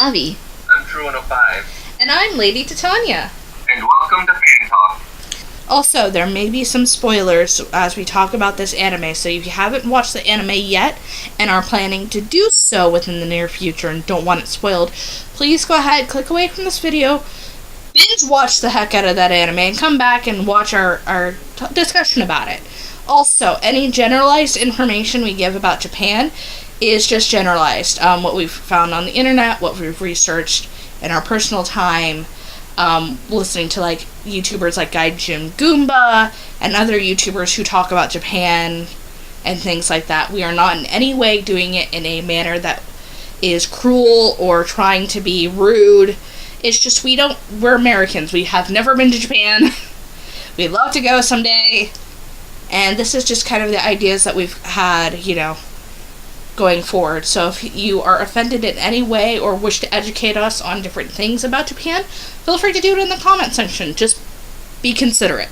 Avi. I'm True105. And I'm Lady Titania. And welcome to Fan Talk. Also, there may be some spoilers as we talk about this anime, so if you haven't watched the anime yet and are planning to do so within the near future and don't want it spoiled, please go ahead, click away from this video, binge watch the heck out of that anime, and come back and watch our discussion about it. Also, any generalized information we give about Japan is just generalized. What we've found on the internet, what we've researched in our personal time, listening to like YouTubers like Gaijin Goomba and other YouTubers who talk about Japan and things like that. We are not in any way doing it in a manner that is cruel or trying to be rude. It's just we're Americans. We have never been to Japan. We'd love to go someday. And this is just kind of the ideas that we've had, going forward. So if you are offended in any way or wish to educate us on different things about Japan, feel free to do it in the comment section. Just be considerate.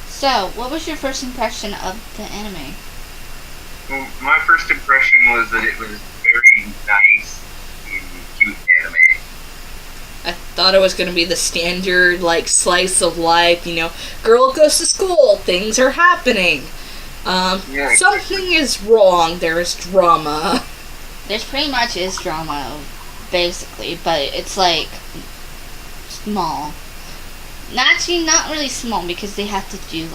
So, what was your first impression of the anime? Well, my first impression was that it was very nice and cute anime. I thought it was going to be the standard, slice of life, girl goes to school, things are happening. Something is wrong, there's drama. There's pretty much is drama, basically, but it's small. Actually, not really small, because they have to do,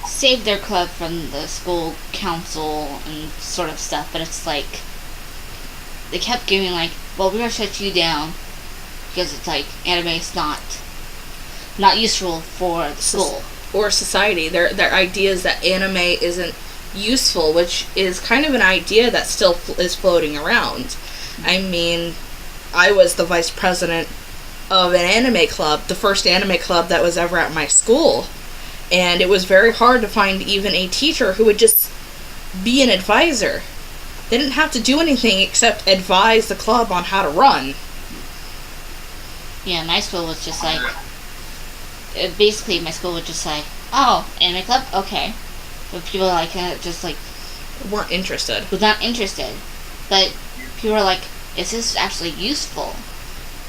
save their club from the school council and sort of stuff, but it's they kept giving well, we're gonna shut you down, because it's anime is not useful for the school. Or society. Their idea is that anime isn't useful, which is kind of an idea that still is floating around. I mean, I was the vice president of an anime club, the first anime club that was ever at my school, and it was very hard to find even a teacher who would just be an advisor. They didn't have to do anything except advise the club on how to run. Yeah, my school was just basically my school was just oh, anime club? Okay. But people weren't interested. Was not interested. But people were is this actually useful?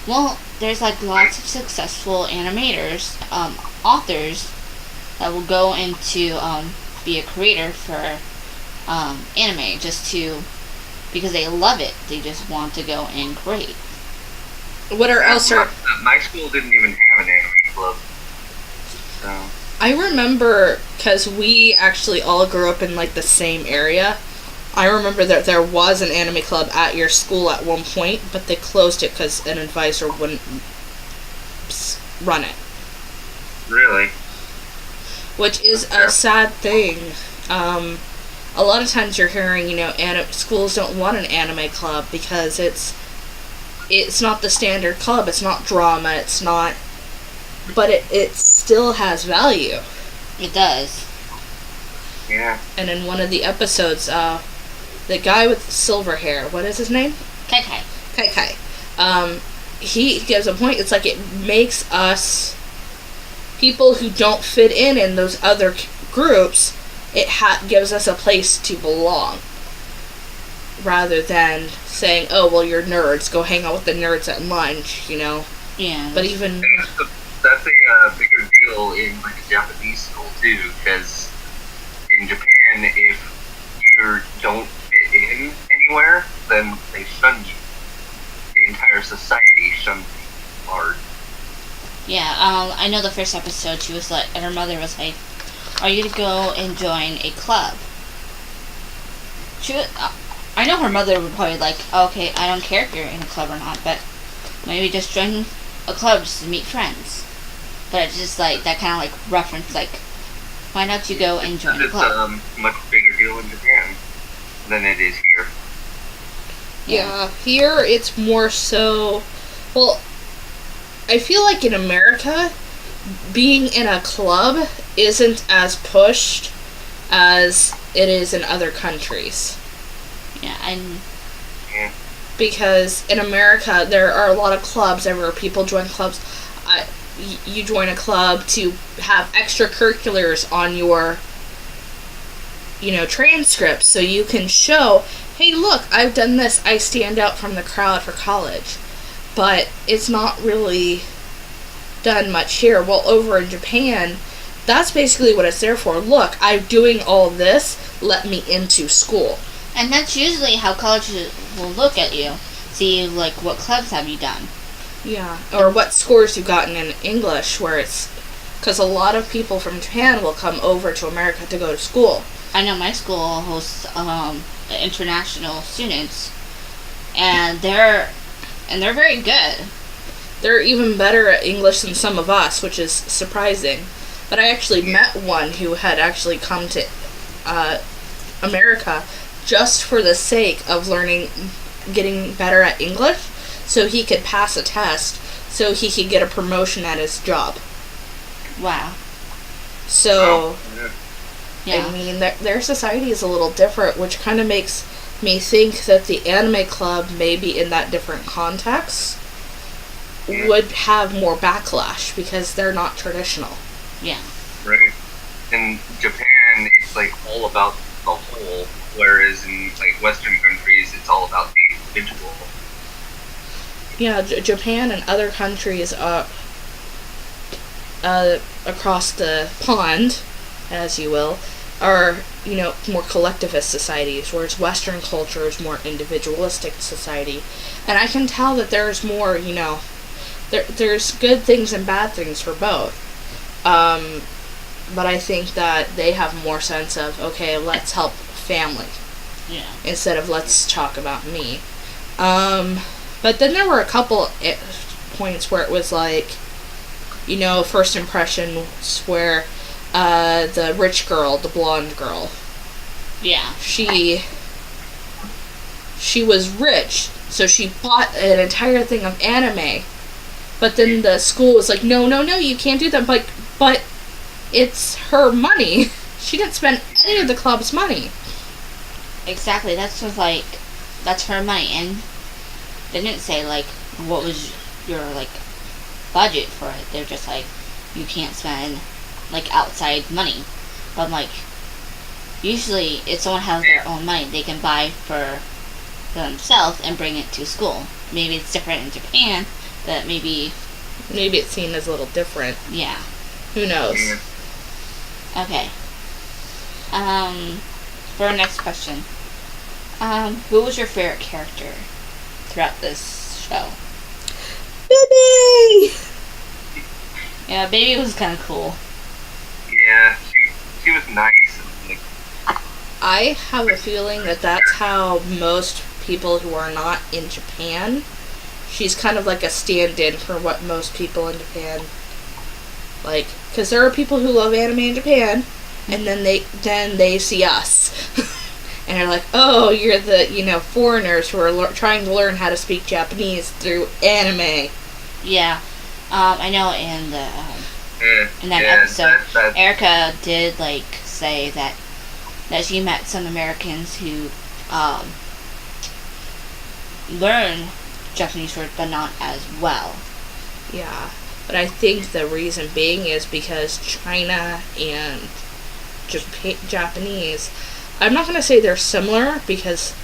Well, there's lots of successful animators, authors that will go into be a creator for anime because they love it. They just want to go and create. My school didn't even have an anime club. So. I remember, because we actually all grew up in the same area, I remember that there was an anime club at your school at one point, but they closed it because an advisor wouldn't run it. Really? Which is a sad thing. A lot of times you're hearing, schools don't want an anime club because it's not the standard club, it's not drama, it's not... But it still has value. It does. Yeah. And in one of the episodes, the guy with the silver hair, what is his name? Kai. He gives a point. It's it makes us people who don't fit in those other groups. It gives us a place to belong, rather than saying, "Oh, well, you're nerds. Go hang out with the nerds at lunch." Yeah. But even that's a bigger deal in a Japanese school too, because in Japan, if you don't fit in anywhere, then they shun you. The entire society shuns you hard. Yeah, I know the first episode she was and her mother was are you to go and join a club? I know her mother would probably okay, I don't care if you're in a club or not, but maybe just join a club just to meet friends. But it's just that kind of reference, why don't you go and join a club? It's a much bigger deal in Japan than it is here. Yeah, here it's more so... Well, I feel in America, being in a club isn't as pushed as it is in other countries. Yeah, because in America, there are a lot of clubs everywhere. People join clubs. You join a club to have extracurriculars on your, transcripts, so you can show, hey, look, I've done this. I stand out from the crowd for college. But it's not really done much here. Well, over in Japan, that's basically what it's there for. Look, I'm doing all this. Let me into school. And that's usually how colleges will look at you. See, like, what clubs have you done? Yeah. Or what scores you've gotten in English, where it's... Because a lot of people from Japan will come over to America to go to school. I know my school hosts international students, and they're very good. They're even better at English than some of us, which is surprising. But I actually met one who had actually come to America just for the sake of getting better at English, so he could pass a test, so he could get a promotion at his job. Wow. So, Yeah. I mean, their society is a little different, which kind of makes me think that the anime club, maybe in that different context, would have more backlash because they're not traditional. Yeah. Right. In Japan, it's like all about the whole, whereas in like Western countries, it's all about the individual. Yeah, Japan and other countries across the pond, as you will, are, more collectivist societies, whereas Western culture is more individualistic society. And I can tell that there's more, there's good things and bad things for both. But I think that they have more sense of, okay, let's help family. Yeah. Instead of let's talk about me. But then there were a couple points where it was like, first impressions where the rich girl, the blonde girl, Yeah. she was rich, so she bought an entire thing of anime. But then the school was like, no, you can't do that. But it's her money. She didn't spend any of the club's money. Exactly. That's her money, and they didn't say like what was your like budget for it. They're just like, you can't spend like outside money. But I'm like, usually if someone has their own money, they can buy for themselves and bring it to school. Maybe it's different in Japan, but maybe it's seen as a little different. Yeah. Who knows? Okay. For our next question, who was your favorite character throughout this show? Baby! Yeah, Baby was kind of cool. Yeah, she was nice. And, like, I have a feeling that that's how most people who are not in Japan, she's kind of like a stand-in for what most people in Japan like. Because there are people who love anime in Japan, and then they see us. And they're like, oh, you're the, foreigners who are trying to learn how to speak Japanese through anime. Yeah. I know in that episode, Erica did, like, say that she met some Americans who, learn Japanese words, but not as well. Yeah. But I think the reason being is because China and Japanese, I'm not gonna say they're similar because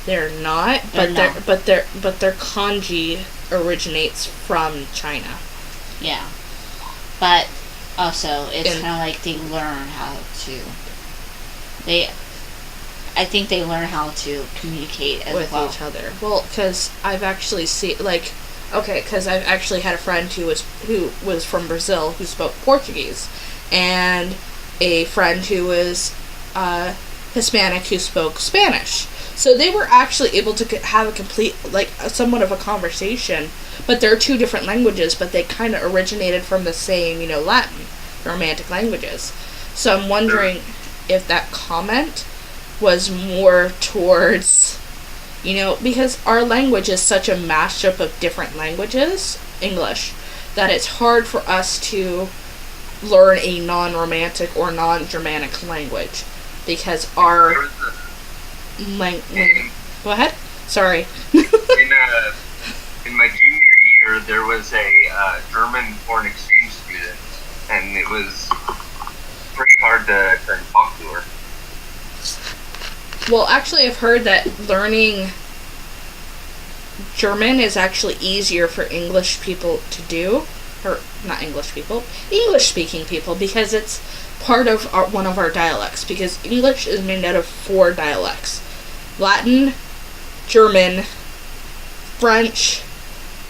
they're not, but their kanji originates from China. Yeah, but also it's kind of like they learn how to. I think they learn how to communicate as with well. each other. Well, because I've actually seen because I've actually had a friend who was from Brazil who spoke Portuguese, and a friend who was Hispanic who spoke Spanish. So they were actually able to have a complete, somewhat of a conversation, but they're two different languages, but they kind of originated from the same, Latin, the Romantic languages. So I'm wondering if that comment was more towards, because our language is such a mashup of different languages, English, that it's hard for us to learn a non-Romantic or non-Germanic language, because our Go ahead. Sorry. in my junior year, there was a German foreign exchange student, and it was pretty hard to try and talk to her. Well, actually, I've heard that learning German is actually easier for English people to do. Or, not English people. English-speaking people, because it's part of one of our dialects. Because English is made out of 4 dialects. Latin, German, French,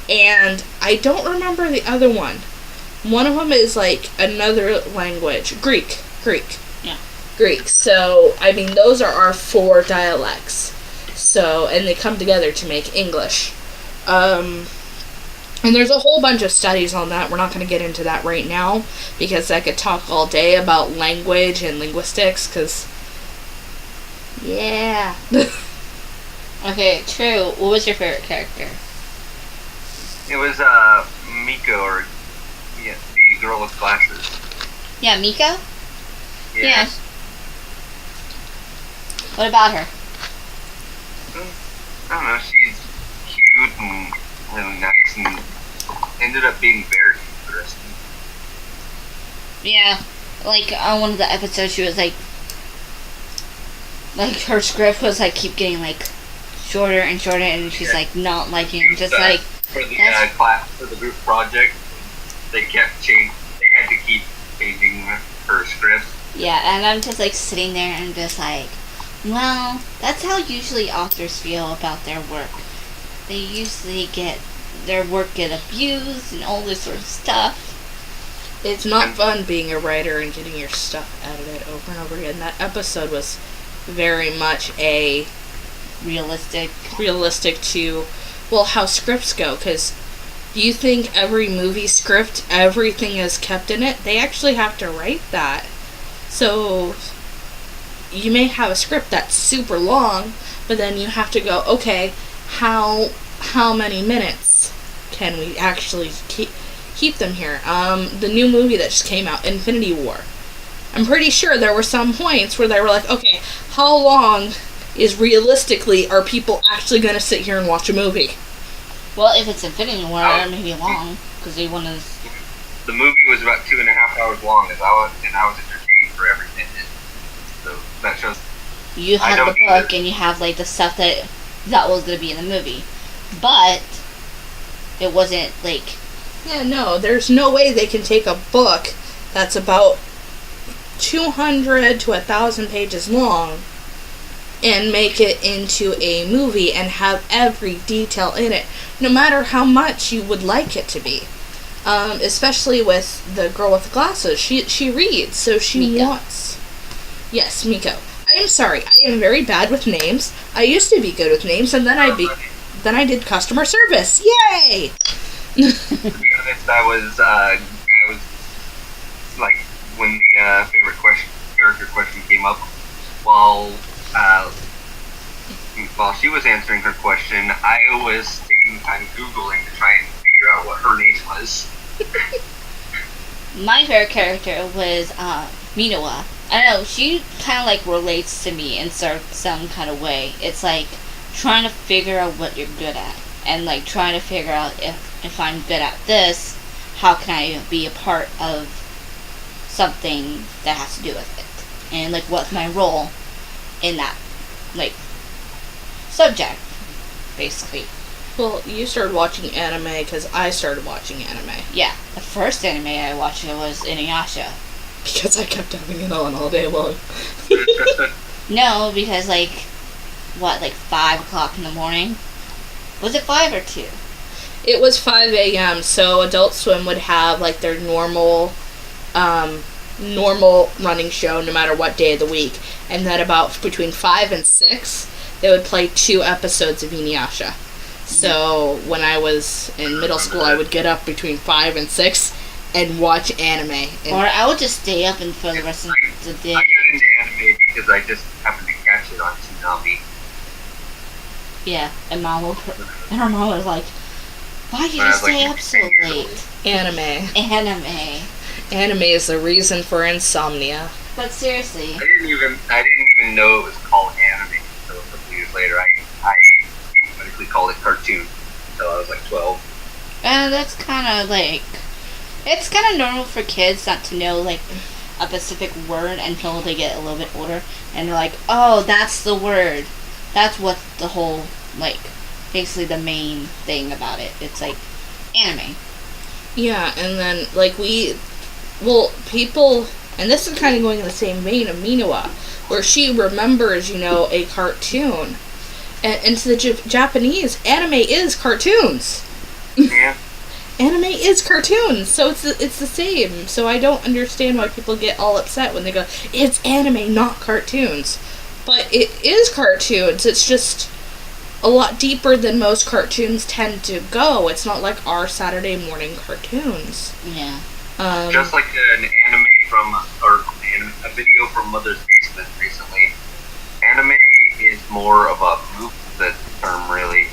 and I don't remember the other one. One of them is like another language. Greek. Yeah. Greek. So, I mean, those are our 4 dialects. So, and they come together to make English. And there's a whole bunch of studies on that. We're not going to get into that right now, because I could talk all day about language and linguistics, because, yeah. Okay, true. What was your favorite character? It was Miko, or the girl with glasses. Yeah, Miko? Yeah. What about her? I don't know. She's cute and really nice, and ended up being very interesting. Yeah, like on one of the episodes, she was like her script was like keep getting like shorter and shorter, and she's like not liking it. Just like for the class, for the group project, they kept changing. They had to keep changing her script. Yeah, and I'm just like sitting there and just like, well, that's how usually authors feel about their work. They usually get their work get abused and all this sort of stuff. It's not fun being a writer and getting your stuff edited over and over again. That episode was very much a realistic to, well, how scripts go, because you think every movie script, everything is kept in it. They actually have to write that. So you may have a script that's super long, but then you have to go, okay, how many minutes can we actually keep them here? The new movie that just came out, Infinity War. I'm pretty sure there were some points where they were like, okay, how long is realistically are people actually going to sit here and watch a movie? Well, if it's Infinity War, it may be long, because they want to... The movie was about 2.5 hours long, and I was entertained for every minute. So that shows... You have the book, and you have, like, the stuff that was going to be in the movie. But it wasn't, like... Yeah, no, there's no way they can take a book that's about 200 to 1,000 pages long and make it into a movie and have every detail in it, no matter how much you would like it to be. Especially with the girl with the glasses. She reads, so she Miko. wants... Yes, Miko. I am sorry, I am very bad with names. I used to be good with names, and then I did customer service. Yay! To be honest, I was like, when the favorite character question came up, while she was answering her question, I was taking time Googling to try and figure out what her name was. My favorite character was Minowa. I don't know, she kind of like relates to me in some kind of way. It's like trying to figure out what you're good at, and like trying to figure out if I'm good at this, how can I be a part of something that has to do with it, and like what's my role in that like subject, basically. Well, you started watching anime because I started watching anime. Yeah, the first anime I watched was Inuyasha. Because I kept having it on all day long. No, because like 5 o'clock in the morning? Was it 5 or 2? It was 5 a.m., so Adult Swim would have like their normal running show no matter what day of the week. And then about between 5 and 6, they would play 2 episodes of Inuyasha. So when I was in middle school, I would get up between 5 and 6 and watch anime. Or I would just stay up and for the rest of the day. I got into anime because I just happened to catch it on Tsunami. Yeah, and her mom was like, why did you stay up so late? Anime. Anime is the reason for insomnia. But seriously. I didn't even know it was called anime until a couple years later. I automatically called it cartoon until I was like 12. And that's kind of like... It's kind of normal for kids not to know, like... a specific word until they get a little bit older, and they're like, oh, that's the word. That's what the whole, like, basically the main thing about it. It's like anime. Yeah, and then, like, people, and this is kind of going in the same vein of Minua, where she remembers, a cartoon. And to the Japanese, anime is cartoons. Yeah. Anime is cartoons, so it's the same. So I don't understand why people get all upset when they go, it's anime, not cartoons. But it is cartoons, it's just a lot deeper than most cartoons tend to go. It's not like our Saturday morning cartoons. Yeah. Just like an anime a video from Mother's Basement recently. Anime is more of a movement term, really.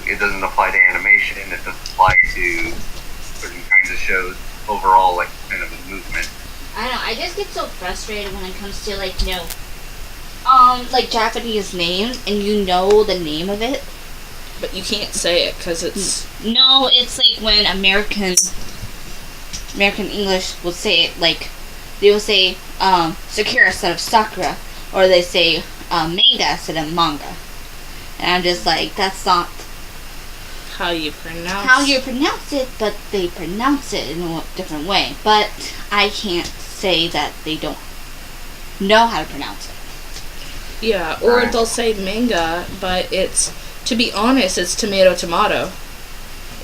It doesn't apply to animation. It doesn't apply to certain kinds of shows. Overall, like kind of a movement. I don't know. I just get so frustrated when it comes to like like Japanese names, and you know the name of it, but you can't say it because it's no. It's like when American English will say it, like they will say Sakura instead of Sakura, or they say manga instead of manga, and I'm just like, that's not how you pronounce it, but they pronounce it in a different way. But I can't say that they don't know how to pronounce it. Yeah, or they'll say manga, but to be honest, it's tomato.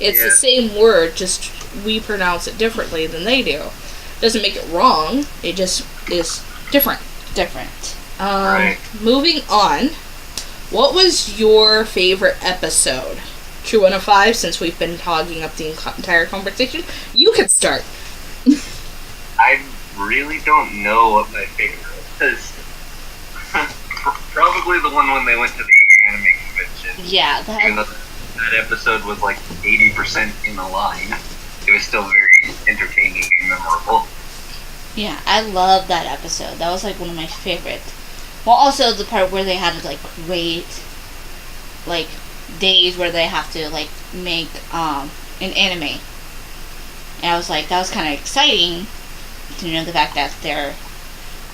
It's the same word, just we pronounce it differently than they do. Doesn't make it wrong, it just is different. Moving on, what was your favorite episode? True 1 of 5, since we've been hogging up the entire conversation, you can start. I really don't know what my favorite is. Probably the one when they went to the anime convention. Yeah, even though that episode was like 80% in a line, it was still very entertaining and memorable. Yeah, I love that episode. That was like one of my favorites. Well, also the part where they had to like wait like days where they have to like make an anime. And I was like, that was kind of exciting to know the fact that they're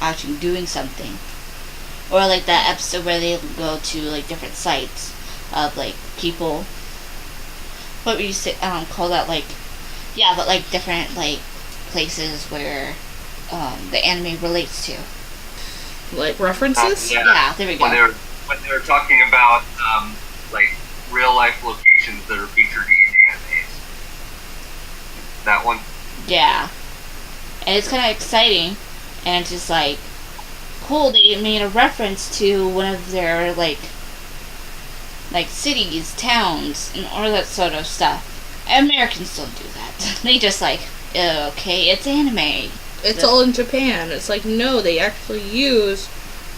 actually doing something. Or like that episode where they go to like different sites of like people. What would you say? Call that like, yeah, but like different like places where the anime relates to. Like references? Yeah, there we go. When they were talking about like real life locations that are featured in animes. That one. Yeah, and it's kind of exciting, and it's just like cool. They made a reference to one of their like cities, towns, and all that sort of stuff. Americans don't do that. They just like, okay, it's anime. It's all in Japan. It's like, no, they actually use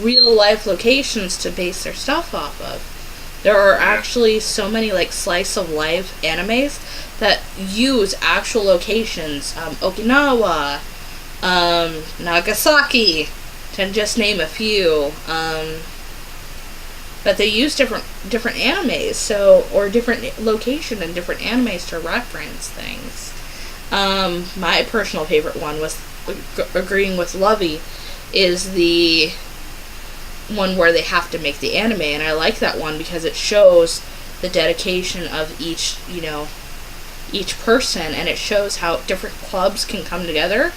real life locations to base their stuff off of. There are actually so many like slice of life animes that use actual locations. Okinawa, Nagasaki, to just name a few. But they use different animes, or different location and different animes to reference things. My personal favorite one was, agreeing with Lovey, is the one where they have to make the anime, and I like that one because it shows the dedication of each person, and it shows how different clubs can come together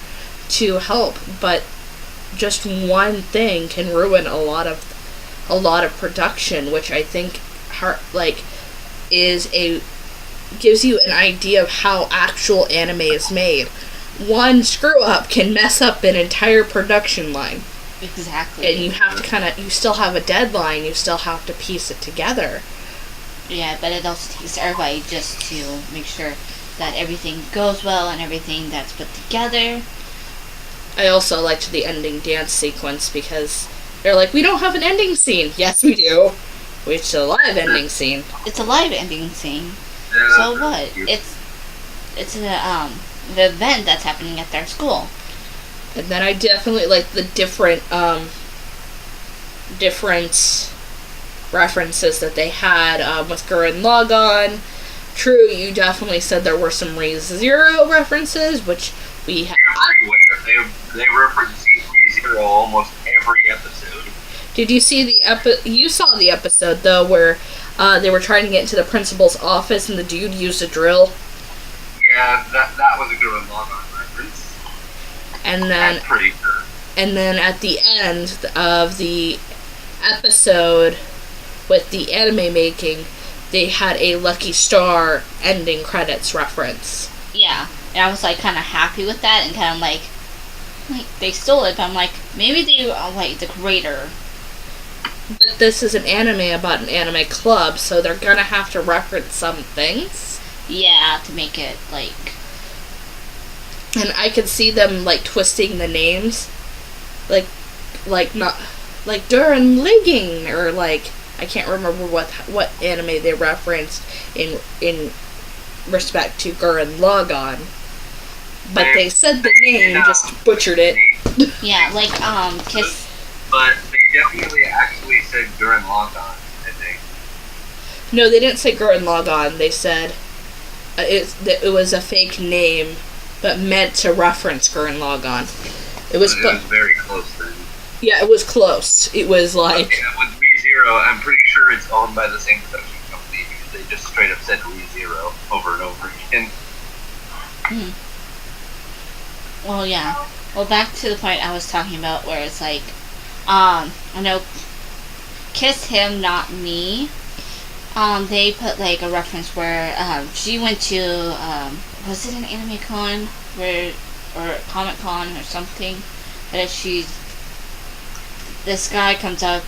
to help, but just one thing can ruin a lot of production, which I think gives you an idea of how actual anime is made. One screw up can mess up an entire production line. Exactly. And you have to you still have a deadline, you still have to piece it together. Yeah, but it also takes everybody just to make sure that everything goes well and everything that's put together. I also liked the ending dance sequence because they're like, we don't have an ending scene. Yes, we do. It's a live ending scene. It's a live ending scene. Yeah, so what? It's an event that's happening at their school. And then I definitely like the different references that they had with Gurren Lagann. True, you definitely said there were some Re:Zero references, which everywhere. They reference ReZero almost every episode. Did you see you saw the episode, though, where they were trying to get into the principal's office and the dude used a drill? Yeah, that was a good Logon reference. And then, I'm pretty sure. And then at the end of the episode with the anime making, they had a Lucky Star ending credits reference. Yeah, and I was like kind of happy with that, and kind of like they stole it, but I'm like, maybe they are like the creator. But this is an anime about an anime club, so they're gonna have to reference some things. Yeah, to make it like. And I could see them like twisting the names, like not like Duran Ligging, or like I can't remember what anime they referenced in respect to Gurren Lagann. But they said the name, just butchered it. Yeah, like Kiss. But they definitely actually said Gurren Lagann, I think. No, they didn't say Gurren Lagann. They said it was a fake name, but meant to reference Gurren Lagann. It was very close then. Yeah, it was close. It was like... Okay, with ReZero, I'm pretty sure it's owned by the same production company, because they just straight up said ReZero over and over again. Well, yeah. Well, back to the point I was talking about, where it's like, I know, Kiss Him, Not Me, they put like a reference where, she went to, was it an anime con, or Comic Con or something, that this guy comes up,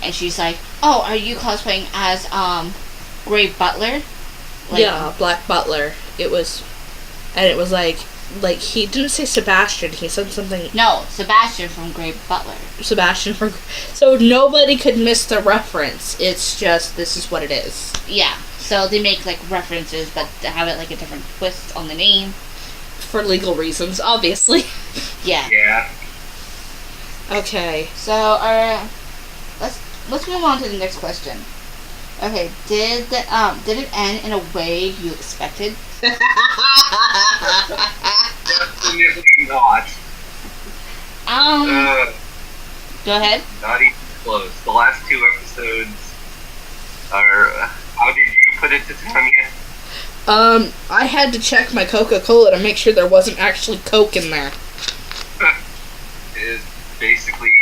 and she's like, oh, are you cosplaying as, Gray Butler? Like, yeah, Black Butler. It was like he didn't say Sebastian, he said something... No, Sebastian from Gray Butler. So nobody could miss the reference. It's just, this is what it is. Yeah, so they make, like, references, but they have it, like, a different twist on the name. For legal reasons, obviously. Yeah. Yeah. Okay, so, let's move on to the next question. Okay, did it end in a way you expected? Definitely not. Go ahead. Not even close. The last two episodes are... how did you put it to Tanya? I had to check my Coca-Cola to make sure there wasn't actually Coke in there. It's basically...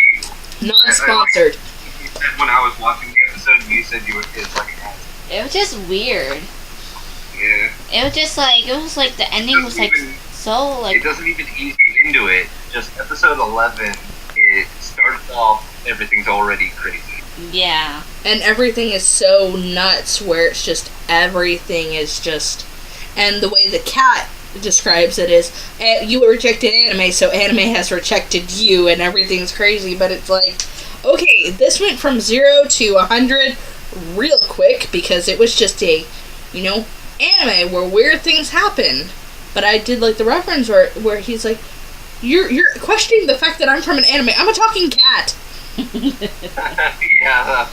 Non-sponsored. You said when I was watching the episode, you said you were kids like an ass. It was just weird. Yeah. It was like the ending was like so like... It doesn't even ease you into it. Just episode 11, it starts off, everything's already crazy. Yeah. And everything is so nuts where it's just, everything is just... And the way the cat describes it is, you rejected anime, so anime has rejected you, and everything's crazy, but it's like, okay, this went from 0 to 100 real quick, because it was just a, anime where weird things happen. But I did like the reference where he's like, you're questioning the fact that I'm from an anime. I'm a talking cat. Yeah.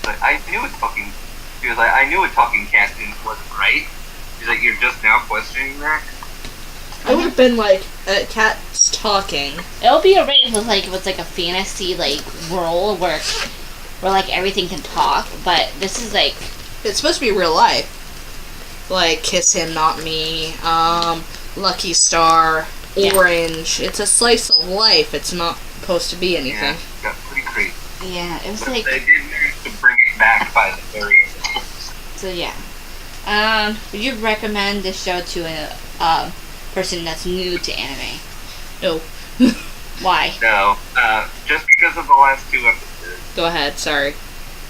But I knew it fucking... He was like, I knew a talking cat wasn't right. He's like, you're just now questioning that? I would have been like, cat's talking. It'll be alright if it was like a fantasy like world where like everything can talk, but this is like... It's supposed to be real life. Like Kiss Him, Not Me, Lucky Star, Orange. Yeah. It's a slice of life. It's not supposed to be anything. Yeah, it got pretty crazy. Yeah, it was but like... They did manage to bring it back by the very end. So yeah. Would you recommend this show to a person that's new to anime? No. Why? No. Just because of the last two episodes. Go ahead, sorry.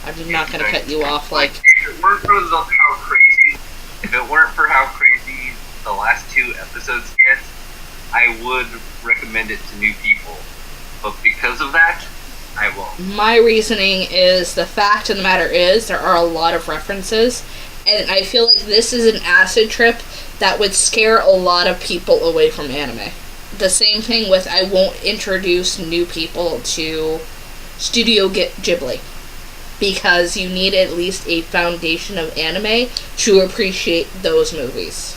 I'm not gonna cut you off, like... If it weren't for how crazy the last two episodes get, I would recommend it to new people. But because of that, I won't. My reasoning is, the fact of the matter is, there are a lot of references, and I feel like this is an acid trip that would scare a lot of people away from anime. The same thing with, I won't introduce new people to Studio Ghibli, because you need at least a foundation of anime to appreciate those movies.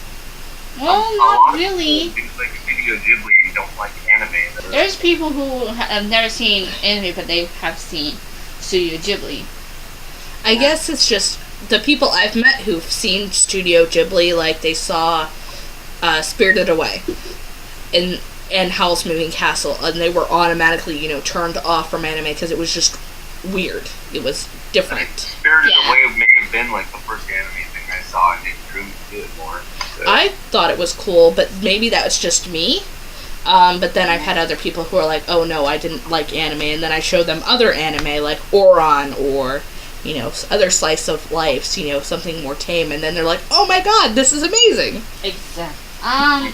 Well, not really. Things like Studio Studio Ghibli and don't like anime. There's people who have never seen anime, but they have seen Studio Ghibli. I guess it's just the people I've met who've seen Studio Ghibli, like they saw Spirited Away and Howl's Moving Castle, and they were automatically, turned off from anime because it was just weird. It was different. Spirited Away may have been like the first anime thing I saw, and it drew me to it more. So. I thought it was cool, but maybe that was just me. But then I've had other people who are like, oh no, I didn't like anime, and then I show them other anime like Oran or, other slice of life, something more tame, and then they're like, oh my god, this is amazing! Exactly.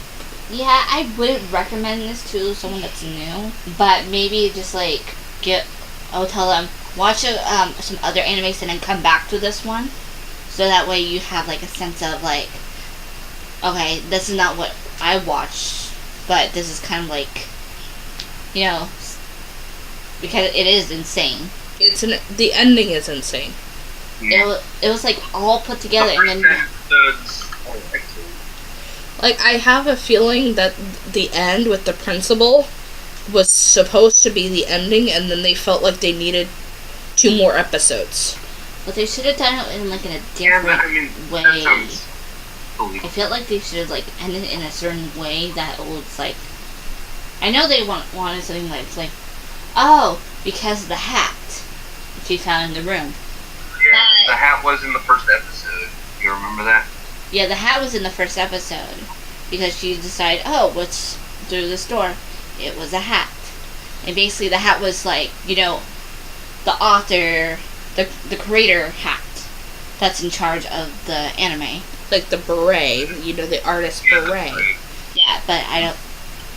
Yeah, I wouldn't recommend this to someone that's new, but maybe just tell them, watch some other animes and then come back to this one, so that way you have like a sense of like, okay, this is not what I watched, but this is kind of like, because it is insane. The ending is insane. It was like all put together, and then like I have a feeling that the end with the principal was supposed to be the ending, and then they felt like they needed 2 more episodes. But they should have done it in like in a different way. I felt like they should have ended in a certain way that it was like. I know they wanted something like, oh, because of the hat she found in the room. Yeah, the hat was in the first episode. You remember that? Yeah, the hat was in the first episode because she decided, oh, what's through this door? It was a hat, and basically the hat was like, the author, the creator hat that's in charge of the anime. Like the beret, the artist beret. Yeah, but I don't.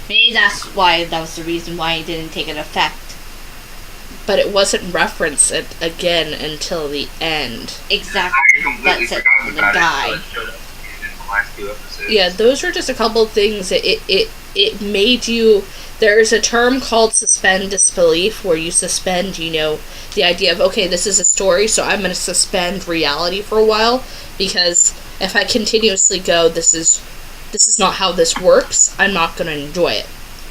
Maybe that's why that was the reason why it didn't take an effect. But it wasn't referenced again until the end. Exactly. I completely forgot about the guy. It showed up in the last 2 episodes. Yeah, those were just a couple of things. It made you. There's a term called suspend disbelief, where you suspend, the idea of, okay, this is a story, so I'm going to suspend reality for a while, because if I continuously go, this is not how this works, I'm not going to enjoy it.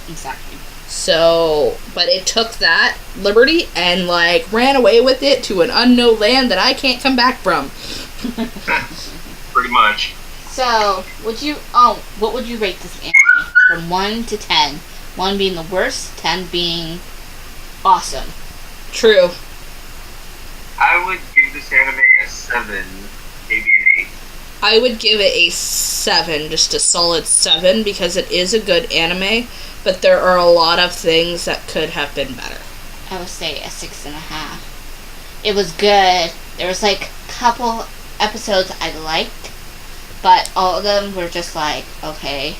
Exactly. So, but it took that liberty and, ran away with it to an unknown land that I can't come back from. Pretty much. So, what would you rate this anime from 1 to 10? 1 being the worst, 10 being awesome. True. I would give this anime a 7, maybe an 8. I would give it a 7, just a solid 7, because it is a good anime, but there are a lot of things that could have been better. I would say a 6.5. It was good. There was a couple episodes I liked, but all of them were just okay,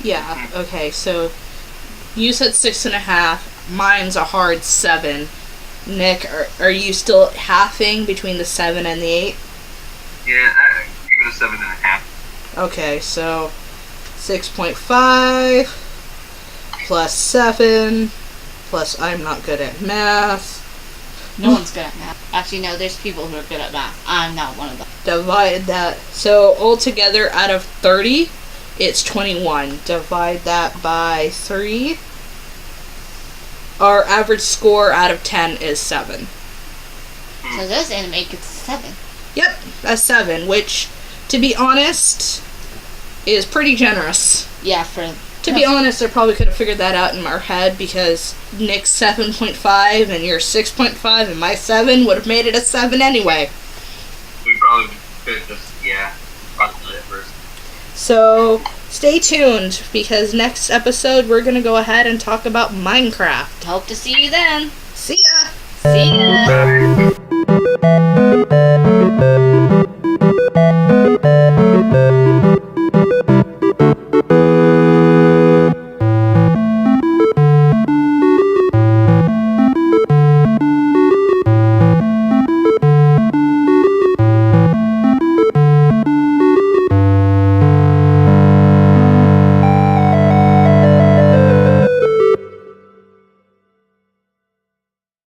Yeah, okay, so you said 6.5, mine's a hard 7. Nick, are you still halving between the 7 and the 8? Yeah, give it a 7.5. Okay, so 6.5 plus 7 plus I'm not good at math. No one's good at math. Actually, no, there's people who are good at math. I'm not one of them. Divide that. So altogether, out of 30, it's 21. Divide that by 3. Our average score out of 10 is 7. So this anime gets a 7. Yep, a 7, which, to be honest, is pretty generous. Yeah, To be honest, I probably could have figured that out in our head, because Nick's 7.5 and your 6.5 and my 7 would have made it a 7 anyway. We probably could have just, probably at first. So, stay tuned, because next episode we're going to go ahead and talk about Minecraft. Hope to see you then. See ya! See ya! Bye.